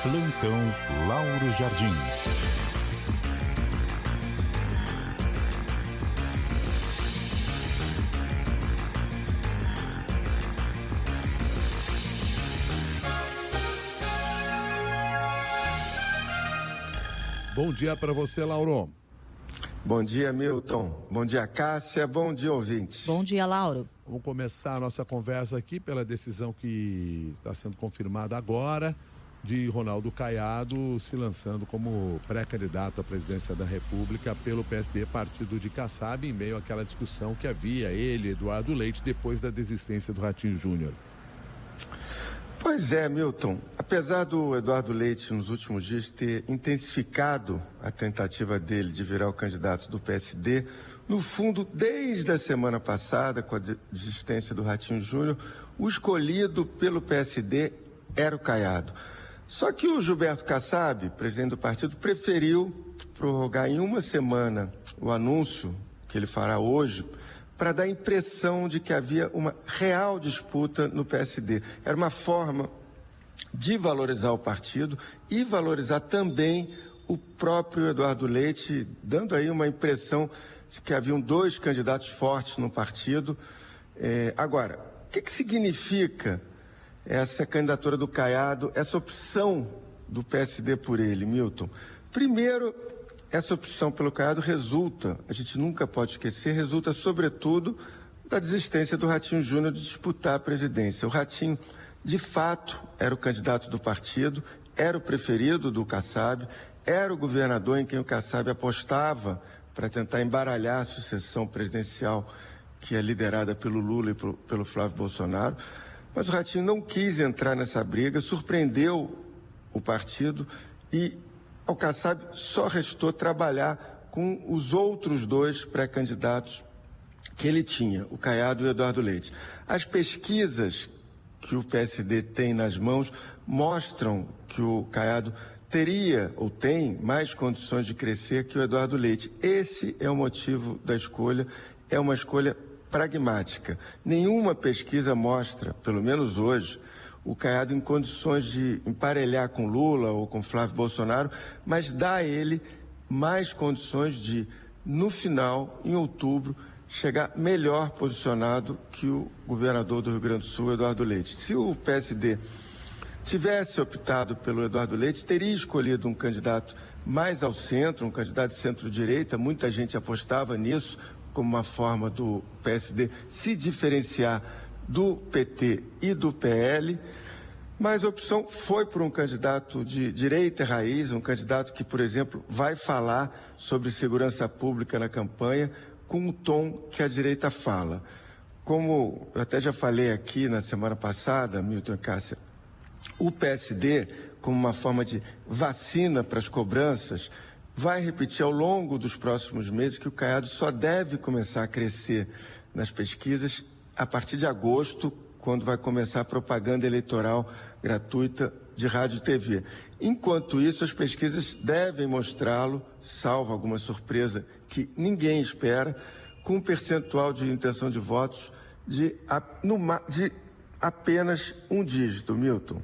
Plantão Lauro Jardim. Bom dia para você, Lauro. Bom dia, Milton. Bom dia, Cássia. Bom dia, ouvintes. Bom dia, Lauro. Vamos começar a nossa conversa aqui pela decisão que está sendo confirmada agora de Ronaldo Caiado se lançando como pré-candidato à presidência da República pelo PSD, partido de Kassab, em meio àquela discussão que havia ele, Eduardo Leite, depois da desistência do Ratinho Júnior. Pois é, Milton. Apesar do Eduardo Leite, nos últimos dias, ter intensificado a tentativa dele de virar o candidato do PSD, no fundo, desde a semana passada, com a desistência do Ratinho Júnior, o escolhido pelo PSD era o Caiado. Só que o Gilberto Kassab, presidente do partido, preferiu prorrogar em uma semana o anúncio que ele fará hoje, para dar a impressão de que havia uma real disputa no PSD. Era uma forma de valorizar o partido e valorizar também o próprio Eduardo Leite, dando aí uma impressão de que haviam dois candidatos fortes no partido. Agora, o que significa essa candidatura do Caiado, essa opção do PSD por ele, Milton? Primeiro, essa opção pelo Caiado resulta, a gente nunca pode esquecer, resulta sobretudo da desistência do Ratinho Júnior de disputar a presidência. O Ratinho, de fato, era o candidato do partido, era o preferido do Kassab, era o governador em quem o Kassab apostava para tentar embaralhar a sucessão presidencial que é liderada pelo Lula e pelo Flávio Bolsonaro. Mas o Ratinho não quis entrar nessa briga, surpreendeu o partido e ao Kassab só restou trabalhar com os outros dois pré-candidatos que ele tinha, o Caiado e o Eduardo Leite. As pesquisas que o PSD tem nas mãos mostram que o Caiado teria ou tem mais condições de crescer que o Eduardo Leite. Esse é o motivo da escolha, é uma escolha pragmática. Nenhuma pesquisa mostra, pelo menos hoje, o Caiado em condições de emparelhar com Lula ou com Flávio Bolsonaro, mas dá a ele mais condições de, no final, em outubro, chegar melhor posicionado que o governador do Rio Grande do Sul, Eduardo Leite. Se o PSD tivesse optado pelo Eduardo Leite, teria escolhido um candidato mais ao centro, um candidato de centro-direita. Muita gente apostava nisso como uma forma do PSD se diferenciar do PT e do PL, mas a opção foi por um candidato de direita raiz, um candidato que, por exemplo, vai falar sobre segurança pública na campanha com o tom que a direita fala. Como eu até já falei aqui na semana passada, Milton e Cássia, o PSD, como uma forma de vacina para as cobranças, vai repetir ao longo dos próximos meses que o Caiado só deve começar a crescer nas pesquisas a partir de agosto, quando vai começar a propaganda eleitoral gratuita de rádio e TV. Enquanto isso, as pesquisas devem mostrá-lo, salvo alguma surpresa que ninguém espera, com um percentual de intenção de votos de apenas um dígito, Milton.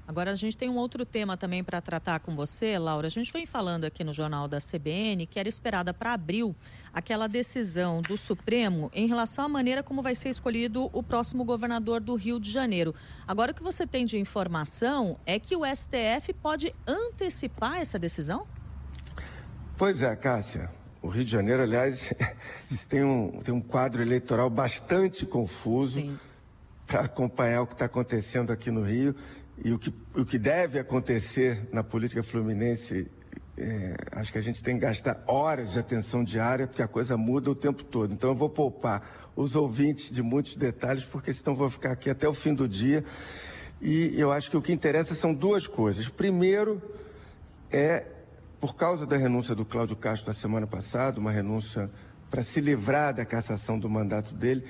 Agora a gente tem um outro tema também para tratar com você, Laura. A gente vem falando aqui no Jornal da CBN que era esperada para abril aquela decisão do Supremo em relação à maneira como vai ser escolhido o próximo governador do Rio de Janeiro. Agora o que você tem de informação é que o STF pode antecipar essa decisão? Pois é, Cássia. O Rio de Janeiro, aliás, tem um quadro eleitoral bastante confuso para acompanhar o que está acontecendo aqui no Rio. E o que deve acontecer na política fluminense, acho que a gente tem que gastar horas de atenção diária, porque a coisa muda o tempo todo. Então eu vou poupar os ouvintes de muitos detalhes, porque senão vou ficar aqui até o fim do dia. E eu acho que o que interessa são duas coisas. Primeiro, por causa da renúncia do Cláudio Castro na semana passada, uma renúncia para se livrar da cassação do mandato dele,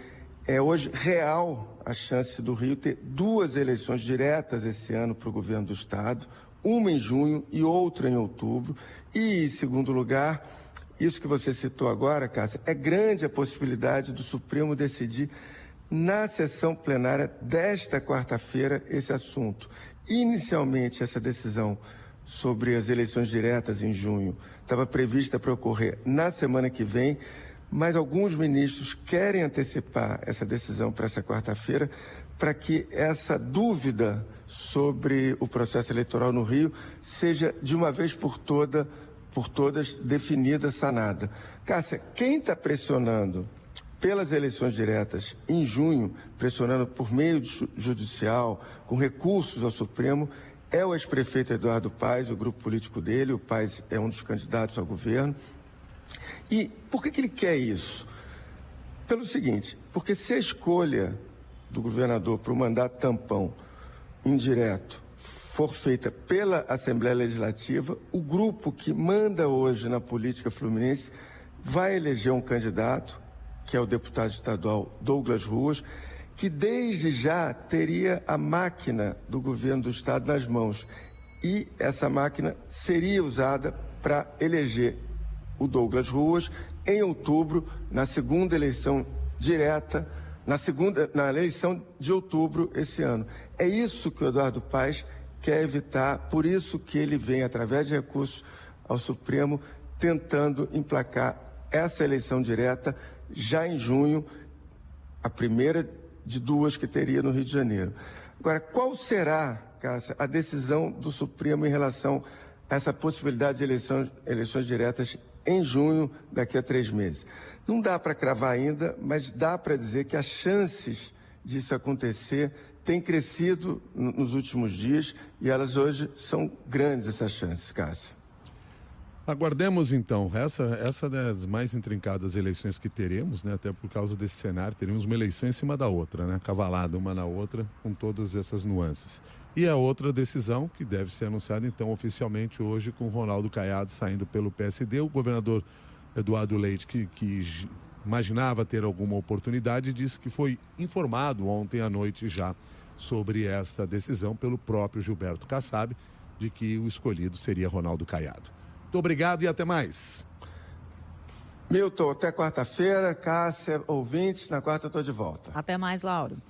é hoje real a chance do Rio ter duas eleições diretas esse ano para o governo do estado, uma em junho e outra em outubro. E, em segundo lugar, isso que você citou agora, Cássia, é grande a possibilidade do Supremo decidir na sessão plenária desta quarta-feira esse assunto. Inicialmente, essa decisão sobre as eleições diretas em junho estava prevista para ocorrer na semana que vem, mas alguns ministros querem antecipar essa decisão para essa quarta-feira, para que essa dúvida sobre o processo eleitoral no Rio seja de uma vez por todas definida, sanada. Cássia, quem está pressionando pelas eleições diretas em junho, pressionando por meio judicial, com recursos ao Supremo, é o ex-prefeito Eduardo Paes, o grupo político dele. O Paes é um dos candidatos ao governo. E por que ele quer isso? Pelo seguinte, porque se a escolha do governador para o mandato tampão indireto for feita pela Assembleia Legislativa, o grupo que manda hoje na política fluminense vai eleger um candidato, que é o deputado estadual Douglas Ruas, que desde já teria a máquina do governo do estado nas mãos. E essa máquina seria usada para eleger o Douglas Ruas em outubro, na segunda eleição direta, na eleição de outubro esse ano. É isso que o Eduardo Paes quer evitar, por isso que ele vem, através de recursos ao Supremo, tentando emplacar essa eleição direta já em junho, a primeira de duas que teria no Rio de Janeiro. Agora, qual será, Cássia, a decisão do Supremo em relação a essa possibilidade de eleições diretas em junho, daqui a 3 meses? Não dá para cravar ainda, mas dá para dizer que as chances disso acontecer têm crescido nos últimos dias e elas hoje são grandes, essas chances, Cássia. Aguardemos então, essa das mais intrincadas eleições que teremos, né? Até por causa desse cenário, teremos uma eleição em cima da outra, né? Cavalada uma na outra, com todas essas nuances. E a outra decisão, que deve ser anunciada então oficialmente hoje, com o Ronaldo Caiado saindo pelo PSD, o governador Eduardo Leite, que imaginava ter alguma oportunidade, disse que foi informado ontem à noite já sobre essa decisão pelo próprio Gilberto Kassab, de que o escolhido seria Ronaldo Caiado. Muito obrigado e até mais. Milton, até quarta-feira. Cássia, ouvintes, na quarta eu estou de volta. Até mais, Lauro.